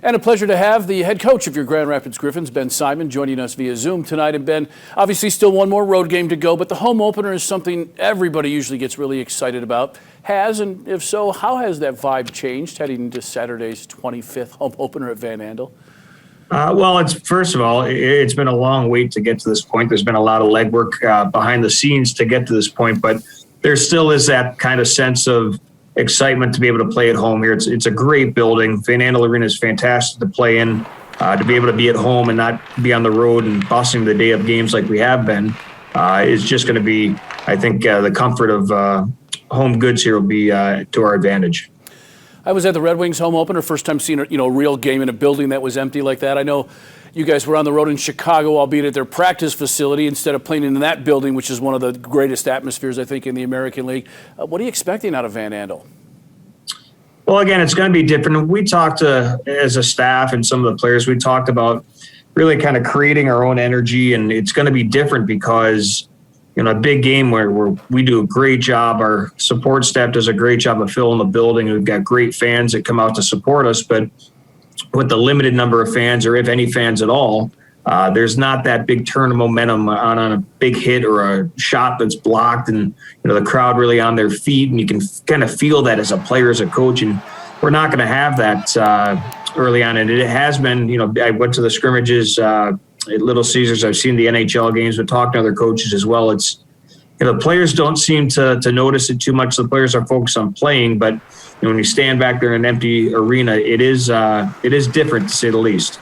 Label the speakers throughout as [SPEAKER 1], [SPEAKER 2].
[SPEAKER 1] And a pleasure to have the head coach of your Grand Rapids Griffins, Ben Simon, joining us via Zoom tonight. And Ben, obviously still one more road game to go, but the home opener is something everybody usually gets really excited about. And if so, how has that vibe changed heading into Saturday's 25th home opener at Van Andel?
[SPEAKER 2] Well, first of all, it's been a long wait to get to this point. There's been a lot of legwork behind the scenes to get to this point, but there still is that kind of sense of excitement to be able to play at home here. It's a great building. Van Andel Arena is fantastic to play in. To be able to be at home and not be on the road and busting the day of games like we have been is just going to be, I think, the comfort of home goods here will be to our advantage.
[SPEAKER 1] I was at the Red Wings home opener, first time seeing a real game in a building that was empty like that. I know you guys were on the road in Chicago, albeit at their practice facility, instead of playing in that building, which is one of the greatest atmospheres, I think, in the American League. What are you expecting out of Van Andel?
[SPEAKER 2] Well, again, it's going to be different. We talked as a staff and some of the players, we talked about really kind of creating our own energy, and it's going to be different because a big game where we do a great job. Our support staff does a great job of filling the building. We've got great fans that come out to support us, but with the limited number of fans, or if any fans at all, there's not that big turn of momentum on a big hit or a shot that's blocked, and the crowd really on their feet, and you can kind of feel that as a player, as a coach, and we're not going to have that early on. And it has been, I went to the scrimmages at Little Caesars. I've seen the NHL games, but talking to other coaches as well. It's the players don't seem to notice it too much. The players are focused on playing, but when you stand back there in an empty arena, it is different, to say the least.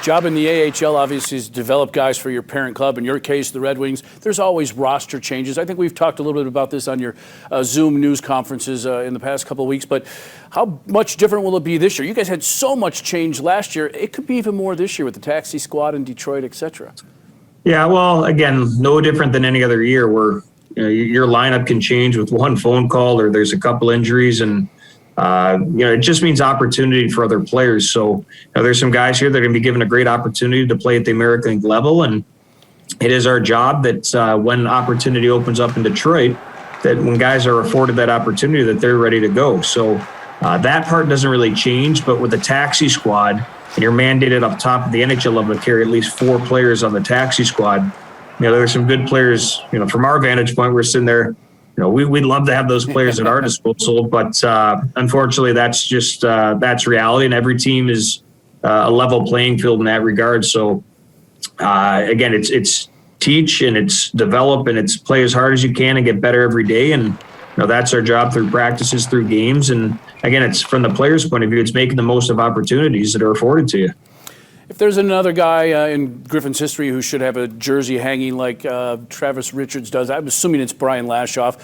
[SPEAKER 1] Job in the AHL, obviously, is to develop guys for your parent club. In your case, the Red Wings, there's always roster changes. I think we've talked a little bit about this on your Zoom news conferences in the past couple of weeks, but how much different will it be this year? You guys had so much change last year. It could be even more this year with the taxi squad in Detroit, et cetera.
[SPEAKER 2] Yeah, well, again, no different than any other year where your lineup can change with one phone call or there's a couple injuries, and it just means opportunity for other players. So there's some guys here that are going to be given a great opportunity to play at the American League level, and it is our job that when opportunity opens up in Detroit, that when guys are afforded that opportunity, that they're ready to go. So that part doesn't really change, but with the taxi squad, and you're mandated up top of the NHL level to carry at least 4 players on the taxi squad. There are some good players. From our vantage point, we're sitting there. We'd love to have those players at our disposal, but unfortunately, that's just that's reality, and every team is a level playing field in that regard. So again, it's teach and it's develop and it's play as hard as you can and get better every day, and that's our job through practices, through games, and again, it's from the player's point of view, it's making the most of opportunities that are afforded to you.
[SPEAKER 1] If there's another guy in Griffins history who should have a jersey hanging like Travis Richards does, I'm assuming it's Brian Lashoff.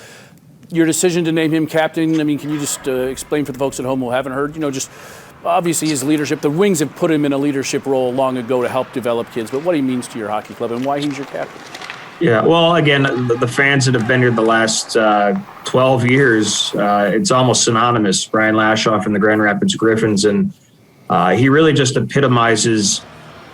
[SPEAKER 1] Your decision to name him captain, can you just explain for the folks at home who haven't heard, just obviously his leadership. The Wings have put him in a leadership role long ago to help develop kids, but what he means to your hockey club and why he's your captain.
[SPEAKER 2] Yeah, well, again, the fans that have been here the last 12 years, it's almost synonymous, Brian Lashoff and the Grand Rapids Griffins, and he really just epitomizes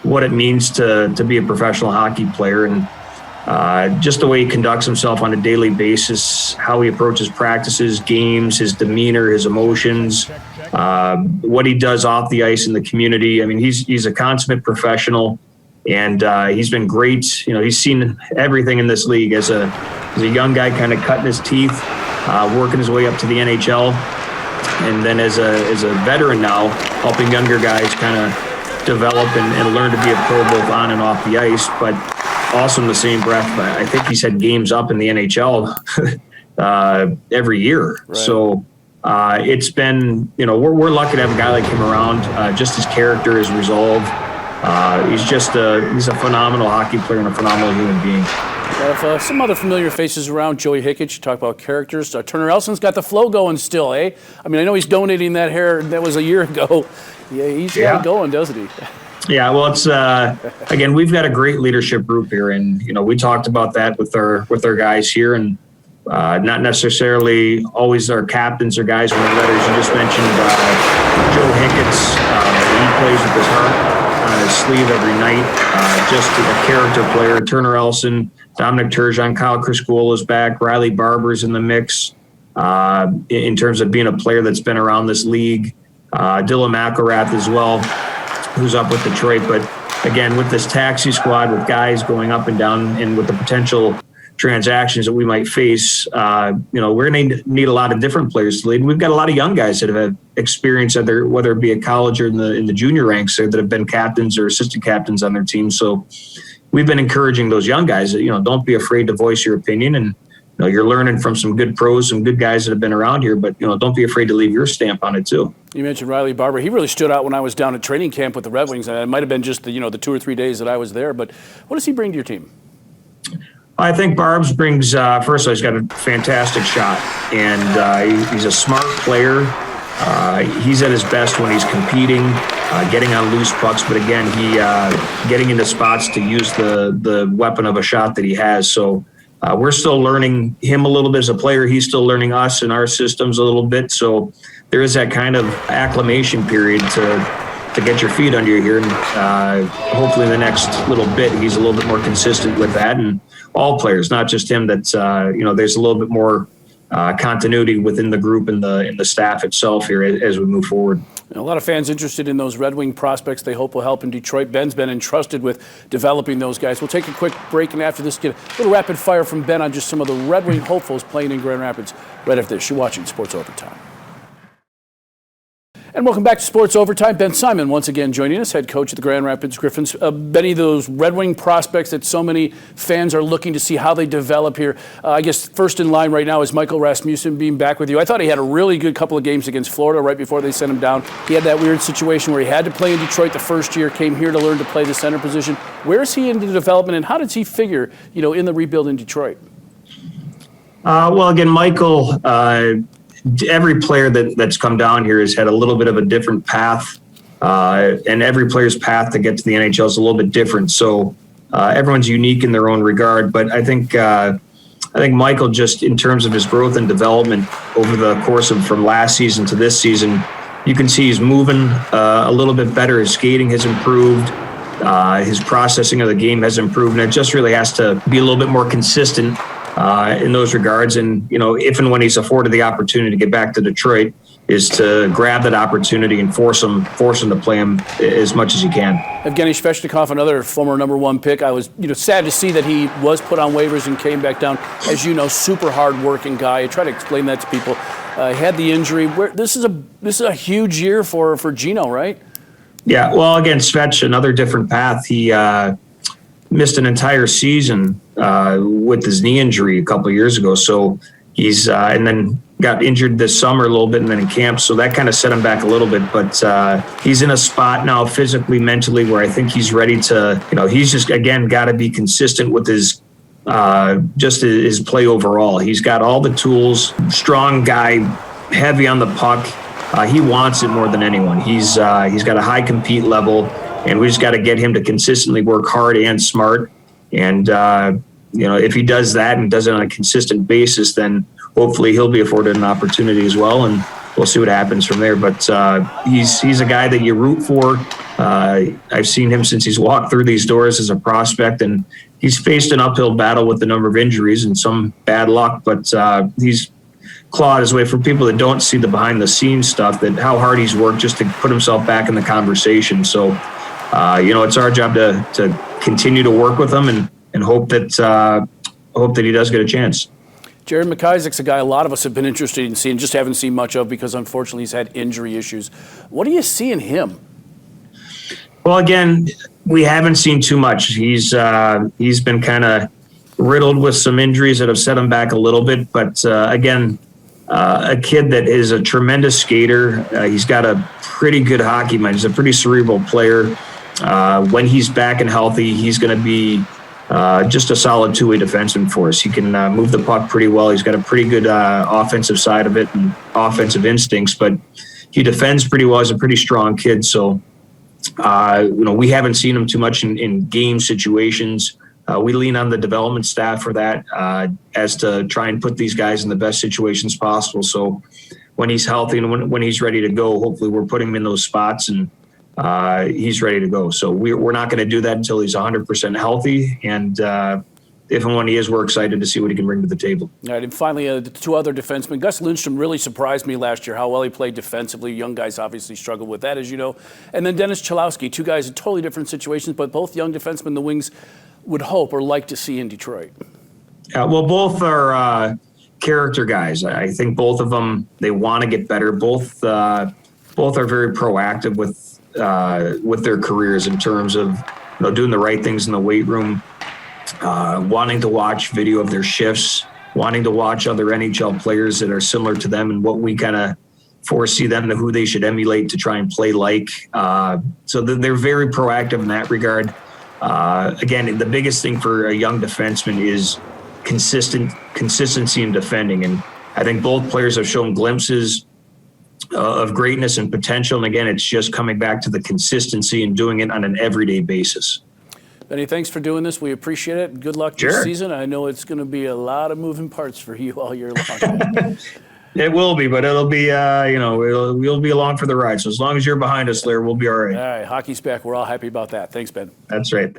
[SPEAKER 2] what it means to be a professional hockey player, and just the way he conducts himself on a daily basis, how he approaches practices, games, his demeanor, his emotions, what he does off the ice in the community. He's a consummate professional, and he's been great. He's seen everything in this league as a young guy, kind of cutting his teeth, working his way up to the NHL. And then as a veteran now, helping younger guys kind of develop and learn to be a pro both on and off the ice. But also in the same breath, I think he's had games up in the NHL every year.
[SPEAKER 1] Right.
[SPEAKER 2] So it's been, we're lucky to have a guy like him around. Just his character, his resolve. He's a phenomenal hockey player and a phenomenal human being.
[SPEAKER 1] Have some other familiar faces around. Joey Hickich, you talk about characters. Turner Elson's got the flow going still, eh? I know he's donating that hair. That was a year ago. Yeah, he's got it going, doesn't he?
[SPEAKER 2] Yeah, well, it's again, we've got a great leadership group here, and we talked about that with our guys here, and not necessarily always our captains or guys with letters. You just mentioned Joe Hickich. He plays with his heart on his sleeve every night. Just a character player. Turner Elson, Dominic Turgeon, Kyle Kriskola is back. Riley Barber's in the mix in terms of being a player that's been around this league. Dylan McElrath as well. who's up with Detroit. But again, with this taxi squad, with guys going up and down, and with the potential transactions that we might face, we're going to need a lot of different players to lead. We've got a lot of young guys that have had experience, whether it be at college or in the junior ranks, that have been captains or assistant captains on their team. So we've been encouraging those young guys that, don't be afraid to voice your opinion. And you're learning from some good pros, some good guys that have been around here, but don't be afraid to leave your stamp on it too.
[SPEAKER 1] You mentioned Riley Barber. He really stood out when I was down at training camp with the Red Wings. And it might have been just the 2 or 3 days that I was there. But what does he bring to your team?
[SPEAKER 2] I think Barbs brings, first of all, he's got a fantastic shot, and he's a smart player. He's at his best when he's competing, getting on loose pucks, but again, he getting into spots to use the weapon of a shot that he has. So we're still learning him a little bit as a player. He's still learning us and our systems a little bit. So there is that kind of acclimation period to get your feet under you here, and hopefully in the next little bit he's a little bit more consistent with that, and all players, not just him, that there's a little bit more continuity within the group and the staff itself here as we move forward.
[SPEAKER 1] A lot of fans interested in those Red Wing prospects they hope will help in Detroit. Ben's been entrusted with developing those guys. We'll take a quick break, and after this, get a little rapid fire from Ben on just some of the Red Wing hopefuls playing in Grand Rapids. Right after this, you're watching Sports Overtime. And welcome back to Sports Overtime. Ben Simon once again joining us, head coach of the Grand Rapids Griffins. Benny, those Red Wing prospects that so many fans are looking to see how they develop here. I guess first in line right now is Michael Rasmussen being back with you. I thought he had a really good couple of games against Florida right before they sent him down. He had that weird situation where he had to play in Detroit the first year, came here to learn to play the center position. Where is he in the development, and how does he figure, in the rebuild in Detroit?
[SPEAKER 2] Well, again, Michael, every player that's come down here has had a little bit of a different path, and every player's path to get to the NHL is a little bit different. So everyone's unique in their own regard. But I think Michael, just in terms of his growth and development over the course of from last season to this season, you can see he's moving a little bit better. His skating has improved. His processing of the game has improved, and it just really has to be a little bit more consistent in those regards. And, if and when he's afforded the opportunity to get back to Detroit, is to grab that opportunity and force him to play him as much as he can.
[SPEAKER 1] Evgeny Svechnikov, another former number one pick. I was, sad to see that he was put on waivers and came back down. As you know, super hard-working guy. I try to explain that to people. Had the injury. This is a huge year for Gino, right?
[SPEAKER 2] Yeah. Well, again, Svech, another different path. He missed an entire season with his knee injury a couple of years ago. So he's and then got injured this summer a little bit and then in camp. So that kind of set him back a little bit. But he's in a spot now physically, mentally, where I think he's ready to, he's just, again, got to be consistent with his just his play overall. He's got all the tools, strong guy, heavy on the puck. He wants it more than anyone. He's got a high compete level, and we just got to get him to consistently work hard and smart. And, if he does that and does it on a consistent basis, then hopefully he'll be afforded an opportunity as well. And we'll see what happens from there. But he's a guy that you root for. I've seen him since he's walked through these doors as a prospect, and he's faced an uphill battle with the number of injuries and some bad luck, but he's clawed his way. For people that don't see the behind the scenes stuff, that how hard he's worked just to put himself back in the conversation. So, it's our job to continue to work with him and hope that he does get a chance.
[SPEAKER 1] Jared Mckissack's a guy a lot of us have been interested in seeing, just haven't seen much of because unfortunately he's had injury issues. What do you see in him?
[SPEAKER 2] Well, again, we haven't seen too much. He's been kind of riddled with some injuries that have set him back a little bit. But again, a kid that is a tremendous skater. He's got a pretty good hockey mind. He's a pretty cerebral player. When he's back and healthy, he's going to be just a solid two-way defenseman for us. He can move the puck pretty well. He's got a pretty good offensive side of it and offensive instincts, but he defends pretty well. He's a pretty strong kid. So, we haven't seen him too much in game situations. We lean on the development staff for that as to try and put these guys in the best situations possible. So when he's healthy and when he's ready to go, hopefully we're putting him in those spots and he's ready to go. So we're not going to do that until he's 100% healthy. And, if and when he is, we're excited to see what he can bring to the table.
[SPEAKER 1] All right, and finally, the two other defensemen. Gus Lindstrom really surprised me last year, how well he played defensively. Young guys obviously struggle with that, as you know. And then Dennis Chalowski, two guys in totally different situations, but both young defensemen the Wings would hope or like to see in Detroit.
[SPEAKER 2] Well, both are character guys. I think both of them, they want to get better. Both are very proactive with their careers in terms of doing the right things in the weight room, wanting to watch video of their shifts, wanting to watch other NHL players that are similar to them and what we kind of foresee them to who they should emulate to try and play like. So they're very proactive in that regard. Again, the biggest thing for a young defenseman is consistency in defending. And I think both players have shown glimpses of greatness and potential. And again, it's just coming back to the consistency and doing it on an everyday basis.
[SPEAKER 1] Benny, thanks for doing this. We appreciate it. Good luck this season. I know it's going to be a lot of moving parts for you all year long.
[SPEAKER 2] It will be, but it'll be, we'll be along for the ride. So as long as you're behind us, Lair, we'll be all right.
[SPEAKER 1] All right, hockey's back. We're all happy about that. Thanks, Ben.
[SPEAKER 2] That's right.